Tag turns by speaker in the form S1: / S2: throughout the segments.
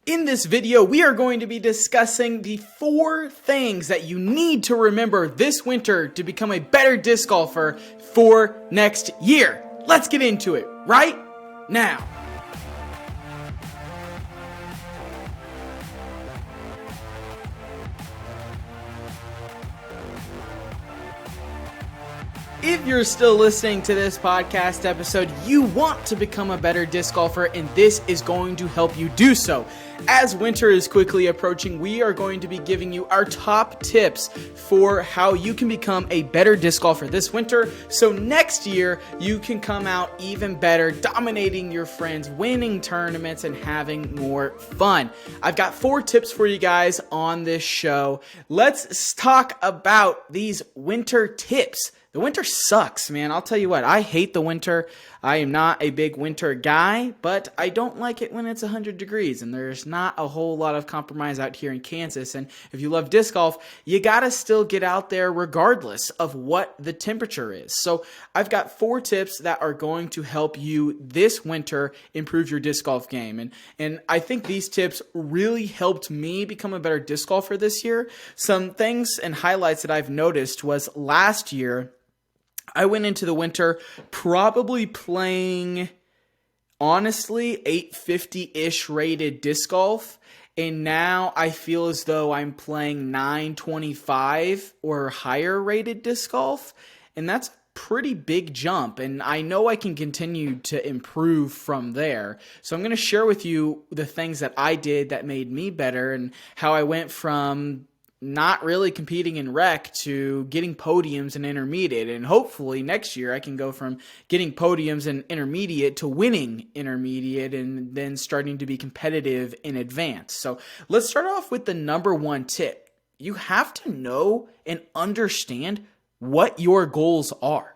S1: In this video, we are going to be discussing the 4 things that you need to remember this winter to become a better disc golfer for next year. Let's get into it right now. If you're still listening to this podcast episode, you want to become a better disc golfer, and this is going to help you do so. As winter is quickly approaching, we are going to be giving you our top tips for how you can become a better disc golfer this winter, so next year you can come out even better, dominating your friends, winning tournaments, and having more fun. I've got 4 tips for you guys on this show. Let's talk about these winter tips. The winter sucks, man. I'll tell you what, I hate the winter. I am not a big winter guy, but I don't like it when it's 100 degrees, and there's not a whole lot of compromise out here in Kansas. And if you love disc golf, you gotta still get out there regardless of what the temperature is. So I've got 4 tips that are going to help you this winter improve your disc golf game. And I think these tips really helped me become a better disc golfer this year. Some things and highlights that I've noticed was last year, I went into the winter probably playing, honestly, 850-ish rated disc golf, and now I feel as though I'm playing 925 or higher rated disc golf, and that's a pretty big jump, and I know I can continue to improve from there. So I'm going to share with you the things that I did that made me better and how I went from not really competing in rec to getting podiums and intermediate, and hopefully next year I can go from getting podiums and intermediate to winning intermediate and then starting to be competitive in advance. So let's start off with the number 1 tip. You have to know and understand what your goals are.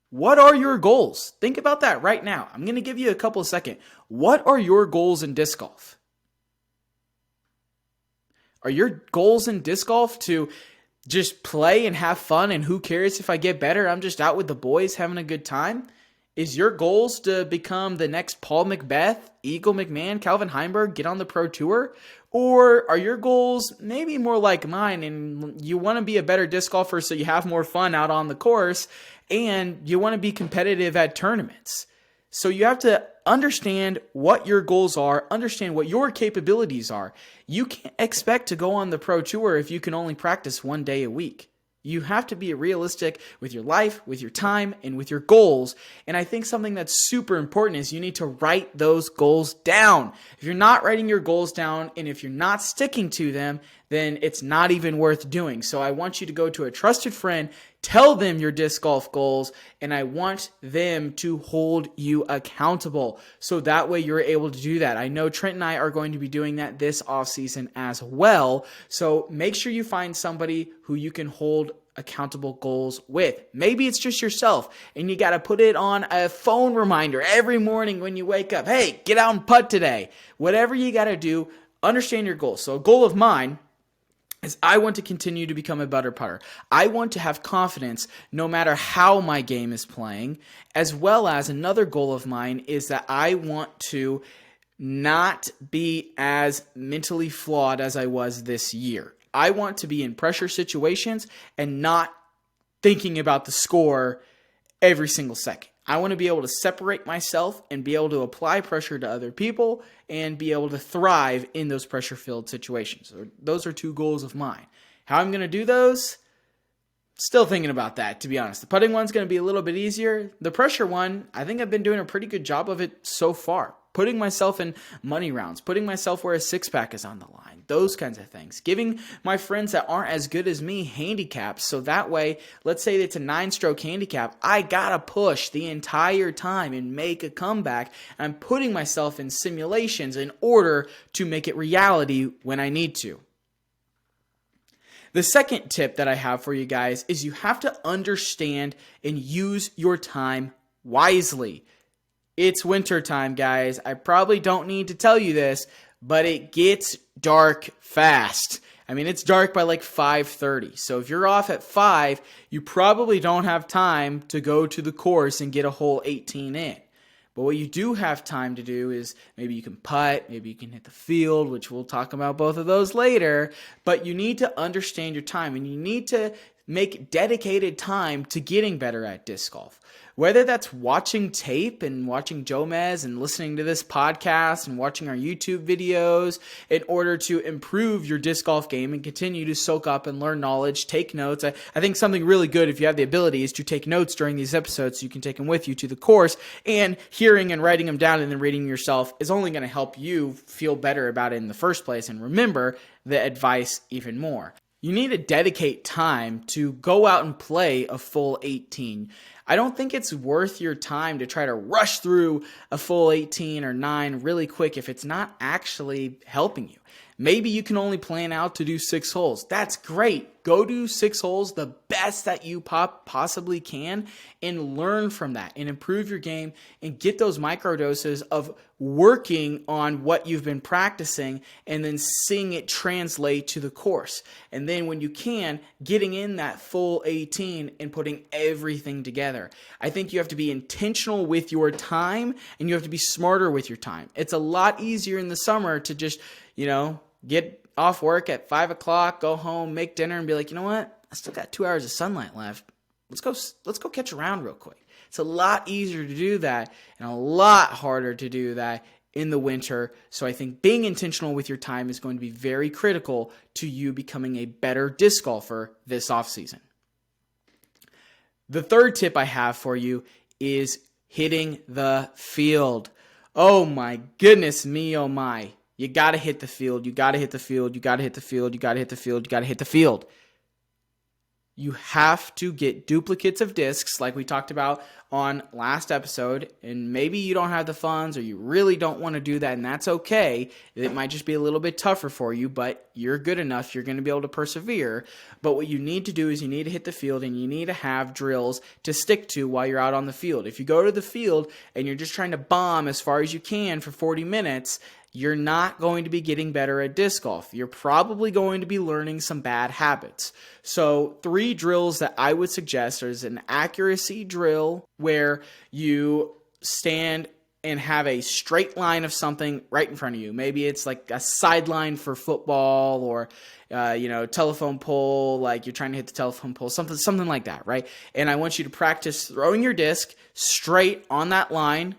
S1: What are your goals? Think about that right now. I'm going to give you a couple of seconds. What are your goals in disc golf? Are your goals in disc golf to just play and have fun, and who cares if I get better? I'm just out with the boys having a good time? Is your goals to become the next Paul McBeth, Eagle McMahon, Calvin Heimberg, get on the pro tour? Or are your goals maybe more like mine, and you want to be a better disc golfer so you have more fun out on the course, and you want to be competitive at tournaments? So you have to understand what your goals are, understand what your capabilities are. You can't expect to go on the pro tour if you can only practice 1 day a week. You have to be realistic with your life, with your time, and with your goals. And I think something that's super important is you need to write those goals down. If you're not writing your goals down, and if you're not sticking to them, then it's not even worth doing. So I want you to go to a trusted friend, tell them your disc golf goals, and I want them to hold you accountable. So that way you're able to do that. I know Trent and I are going to be doing that this offseason as well. So make sure you find somebody who you can hold accountable goals with. Maybe it's just yourself, and you got to put it on a phone reminder every morning when you wake up. Hey, get out and putt today. Whatever you got to do, understand your goals. So a goal of mine is I want to continue to become a better putter. I want to have confidence no matter how my game is playing, as well as another goal of mine is that I want to not be as mentally flawed as I was this year. I want to be in pressure situations and not thinking about the score every single second. I want to be able to separate myself and be able to apply pressure to other people and be able to thrive in those pressure-filled situations. So those are 2 goals of mine. How I'm going to do those? Still thinking about that, to be honest. The putting one's going to be a little bit easier. The pressure one, I think I've been doing a pretty good job of it so far. Putting myself in money rounds, putting myself where a 6-pack is on the line, those kinds of things. Giving my friends that aren't as good as me handicaps, so that way, let's say it's a 9-stroke handicap, I gotta push the entire time and make a comeback. I'm putting myself in simulations in order to make it reality when I need to. The second tip that I have for you guys is you have to understand and use your time wisely. It's winter time, guys. I probably don't need to tell you this, but it gets dark fast. I mean, it's dark by like 5:30. So if you're off at 5, you probably don't have time to go to the course and get a hole 18 in. But what you do have time to do is maybe you can putt, maybe you can hit the field, which we'll talk about both of those later. But you need to understand your time, and you need to make dedicated time to getting better at disc golf. Whether that's watching tape and watching Jomez and listening to this podcast and watching our YouTube videos in order to improve your disc golf game and continue to soak up and learn knowledge, take notes. I think something really good, if you have the ability, is to take notes during these episodes so you can take them with you to the course. And hearing and writing them down and then reading yourself is only going to help you feel better about it in the first place and remember the advice even more. You need to dedicate time to go out and play a full 18. I don't think it's worth your time to try to rush through a full 18 or 9 really quick if it's not actually helping you. Maybe you can only plan out to do 6 holes. That's great. Go do 6 holes, the best that you possibly can, and learn from that and improve your game and get those micro doses of working on what you've been practicing and then seeing it translate to the course. And then when you can, getting in that full 18 and putting everything together. I think you have to be intentional with your time and you have to be smarter with your time. It's a lot easier in the summer to just, get off work at 5 o'clock, go home, make dinner, and be like, you know what? I still got 2 hours of sunlight left. Let's go catch a round real quick. It's a lot easier to do that and a lot harder to do that in the winter. So I think being intentional with your time is going to be very critical to you becoming a better disc golfer this offseason. The third tip I have for you is hitting the field. Oh my goodness me, oh my. You got to hit the field. You got to hit the field. You got to hit the field. You got to hit the field. You got to hit the field. You have to get duplicates of discs like we talked about on last episode. And maybe you don't have the funds or you really don't want to do that, and that's okay. It might just be a little bit tougher for you, but you're good enough. You're going to be able to persevere. But what you need to do is you need to hit the field and you need to have drills to stick to while you're out on the field. If you go to the field and you're just trying to bomb as far as you can for 40 minutes, you're not going to be getting better at disc golf. You're probably going to be learning some bad habits. So 3 drills that I would suggest is an accuracy drill where you stand and have a straight line of something right in front of you. Maybe it's like a sideline for football or telephone pole, like you're trying to hit the telephone pole, something like that, right? And I want you to practice throwing your disc straight on that line.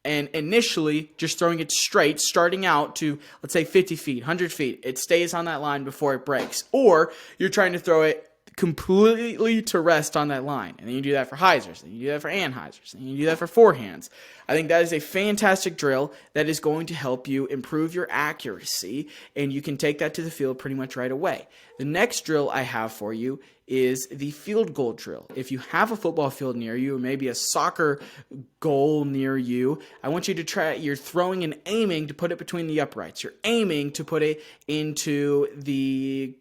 S1: And initially, just throwing it straight, starting out to, let's say, 50 feet, 100 feet. It stays on that line before it breaks. Or you're trying to throw it completely to rest on that line. And then you do that for hyzers. And you do that for anhyzers. And you do that for forehands. I think that is a fantastic drill that is going to help you improve your accuracy. And you can take that to the field pretty much right away. The next drill I have for you is the field goal drill. If you have a football field near you, or maybe a soccer goal near you, I want you to try, you're throwing and aiming to put it between the uprights. You're aiming to put it into the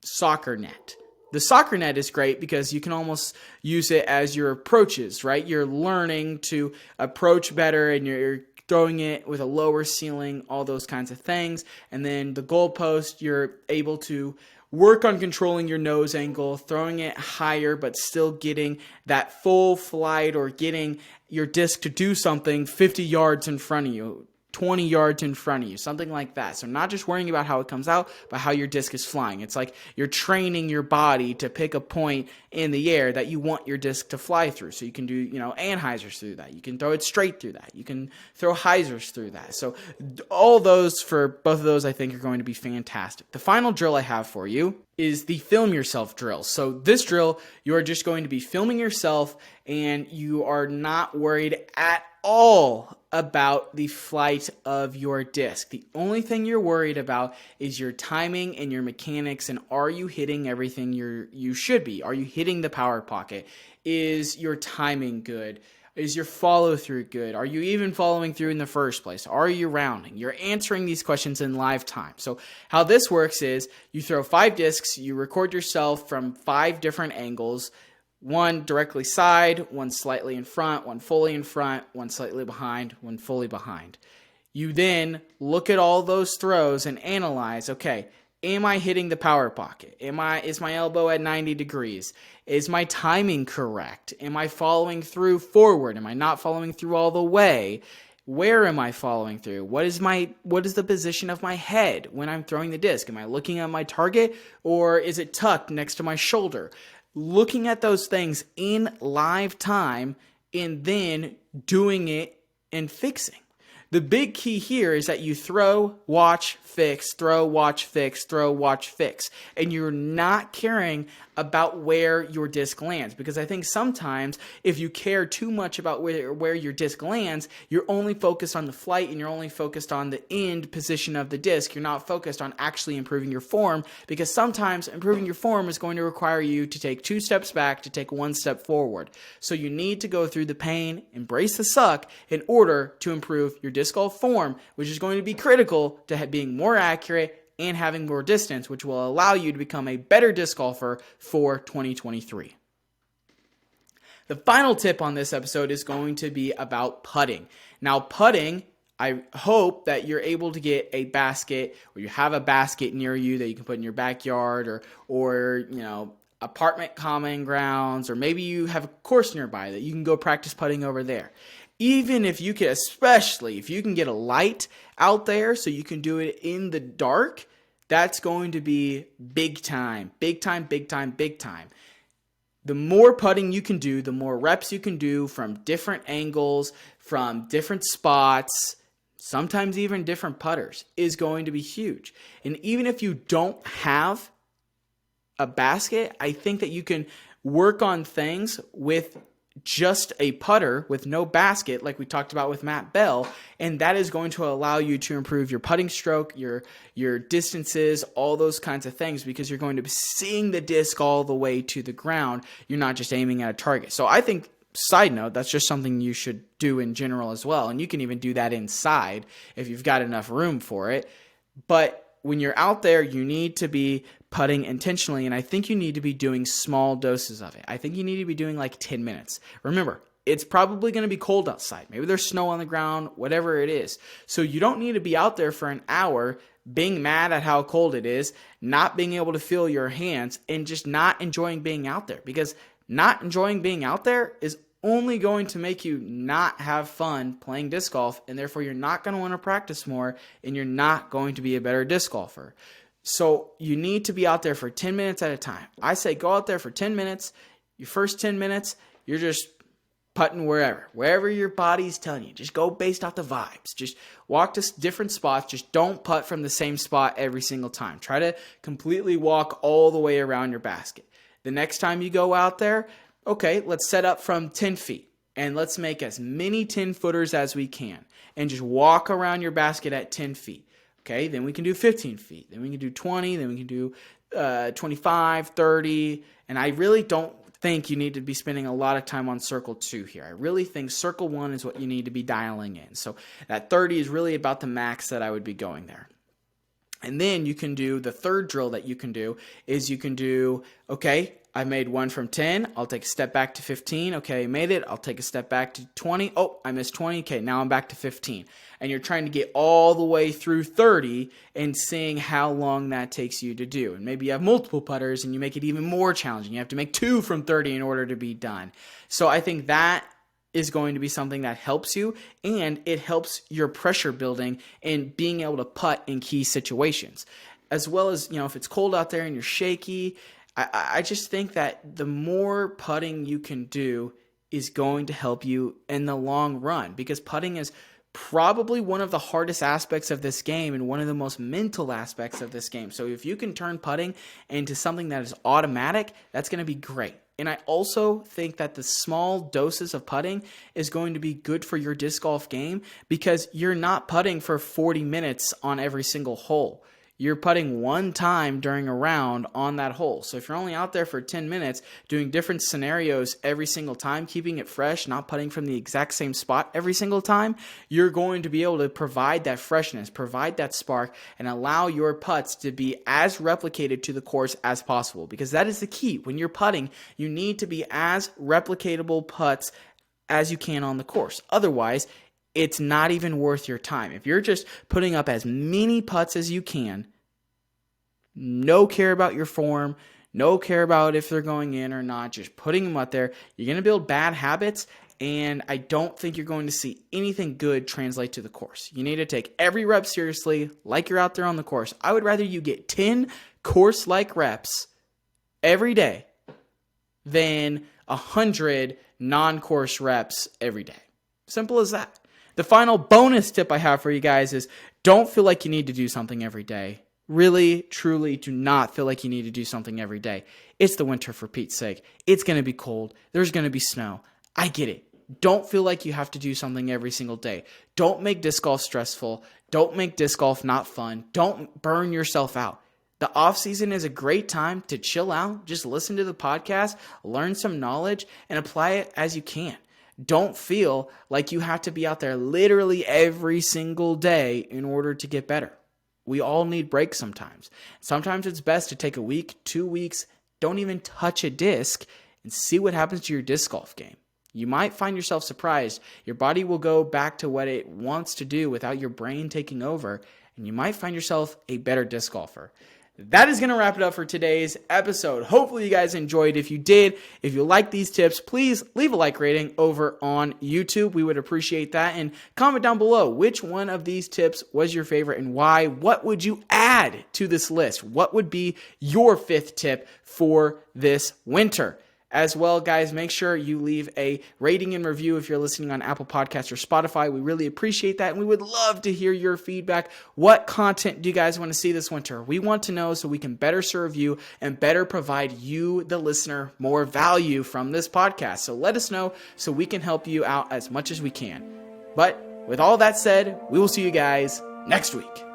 S1: soccer net. The soccer net is great because you can almost use it as your approaches, right? You're learning to approach better and you're throwing it with a lower ceiling, all those kinds of things. And then the goalpost, you're able to work on controlling your nose angle, throwing it higher, but still getting that full flight or getting your disc to do something 50 yards in front of you, 20 yards in front of you, something like that. So not just worrying about how it comes out, but how your disc is flying. It's like you're training your body to pick a point in the air that you want your disc to fly through. So you can do, anhyzers through that. You can throw it straight through that. You can throw hyzers through that. So all those, for both of those, I think are going to be fantastic. The final drill I have for you is the film yourself drill. So this drill, you are just going to be filming yourself and you are not worried at all about the flight of your disc. The only thing you're worried about is your timing and your mechanics, and are you hitting everything you should be? Are you hitting the power pocket? Is your timing good? Is your follow through good? Are you even following through in the first place? Are you rounding? You're answering these questions in live time. So how this works is you throw 5 discs, you record yourself from 5 different angles, one directly side, one slightly in front, one fully in front, one slightly behind, one fully behind. You then look at all those throws and analyze, okay, Am I hitting the power pocket? Is my elbow at 90 degrees? Is my timing correct? Am I following through forward? Am I not following through all the way? Where am I following through? What is the position of my head when I'm throwing the disc? Am I looking at my target, or is it tucked next to my shoulder? Looking at those things in live time and then doing it and fixing. The big key here is that you throw, watch, fix, throw, watch, fix, throw, watch, fix. And you're not caring about where your disc lands. Because I think sometimes if you care too much about where your disc lands, you're only focused on the flight and you're only focused on the end position of the disc. You're not focused on actually improving your form, because sometimes improving your form is going to require you to take 2 steps back to take 1 step forward. So you need to go through the pain, embrace the suck in order to improve your disc golf form, which is going to be critical to being more accurate and having more distance, which will allow you to become a better disc golfer for 2023. The final tip on this episode is going to be about putting. Now, putting, I hope that you're able to get a basket, or you have a basket near you that you can put in your backyard, or apartment common grounds, or maybe you have a course nearby that you can go practice putting over there. Even if you can, especially if you can get a light out there so you can do it in the dark, that's going to be big time, big time, big time, big time. The more putting you can do, the more reps you can do from different angles, from different spots, sometimes even different putters, is going to be huge. And even if you don't have a basket, I think that you can work on things with just a putter with no basket, like we talked about with Matt Bell, and that is going to allow you to improve your putting stroke, your distances, all those kinds of things, because you're going to be seeing the disc all the way to the ground. You're not just aiming at a target. So I think, side note, that's just something you should do in general as well, and you can even do that inside if you've got enough room for it. But when you're out there, you need to be putting intentionally, and I think you need to be doing small doses of it. I think you need to be doing like 10 minutes. Remember, it's probably going to be cold outside. Maybe there's snow on the ground, whatever it is. So you don't need to be out there for an hour being mad at how cold it is, not being able to feel your hands, and just not enjoying being out there. Because not enjoying being out there is only going to make you not have fun playing disc golf, and therefore you're not going to want to practice more, and you're not going to be a better disc golfer. So you need to be out there for 10 minutes at a time. I say go out there for 10 minutes. Your first 10 minutes, you're just putting wherever your body's telling you. Just go based off the vibes. Just walk to different spots. Just don't putt from the same spot every single time. Try to completely walk all the way around your basket. The next time you go out there, okay, let's set up from 10 feet. And let's make as many 10-footers as we can. And just walk around your basket at 10 feet. Okay, then we can do 15 feet. Then we can do 20. Then we can do 25, 30. And I really don't think you need to be spending a lot of time on circle 2 here. I really think circle 1 is what you need to be dialing in. So that 30 is really about the max that I would be going there. And then you can do the third drill that you can do is you can do, okay, I made one from 10. I'll take a step back to 15. Okay, I made it. I'll take a step back to 20. Oh, I missed 20. Okay, now I'm back to 15. And you're trying to get all the way through 30 and seeing how long that takes you to do. And maybe you have multiple putters and you make it even more challenging. You have to make 2 from 30 in order to be done. So I think that is going to be something that helps you, and it helps your pressure building and being able to putt in key situations. As well as, if it's cold out there and you're shaky, I just think that the more putting you can do is going to help you in the long run, because putting is probably one of the hardest aspects of this game and one of the most mental aspects of this game. So if you can turn putting into something that is automatic, that's going to be great. And I also think that the small doses of putting is going to be good for your disc golf game, because you're not putting for 40 minutes on every single hole. You're putting one time during a round on that hole. So if you're only out there for 10 minutes doing different scenarios every single time, keeping it fresh, not putting from the exact same spot every single time, you're going to be able to provide that freshness, provide that spark, and allow your putts to be as replicated to the course as possible. Because that is the key. When you're putting, you need to be as replicatable putts as you can on the course. Otherwise, it's not even worth your time. If you're just putting up as many putts as you can, No care about your form. No care about if they're going in or not. Just putting them out there. You're going to build bad habits, and I don't think you're going to see anything good translate to the course. You need to take every rep seriously like you're out there on the course. I would rather you get 10 course-like reps every day than 100 non-course reps every day. Simple as that. The final bonus tip I have for you guys is don't feel like you need to do something every day. Really, truly do not feel like you need to do something every day. It's the winter, for Pete's sake. It's going to be cold. There's going to be snow. I get it. Don't feel like you have to do something every single day. Don't make disc golf stressful. Don't make disc golf not fun. Don't burn yourself out. The off season is a great time to chill out, just listen to the podcast, learn some knowledge, and apply it as you can. Don't feel like you have to be out there literally every single day in order to get better. We all need breaks sometimes. Sometimes it's best to take a week, 2 weeks, don't even touch a disc, and see what happens to your disc golf game. You might find yourself surprised. Your body will go back to what it wants to do without your brain taking over, and you might find yourself a better disc golfer. That is going to wrap it up for today's episode. Hopefully you guys enjoyed. If you did, if you like these tips, please leave a like rating over on YouTube. We would appreciate that. And comment down below which one of these tips was your favorite and why. What would you add to this list? What would be your 5th tip for this winter? As well, guys, make sure you leave a rating and review if you're listening on Apple Podcasts or Spotify. We really appreciate that, and we would love to hear your feedback. What content do you guys want to see this winter? We want to know so we can better serve you and better provide you, the listener, more value from this podcast. So let us know so we can help you out as much as we can. But with all that said, we will see you guys next week.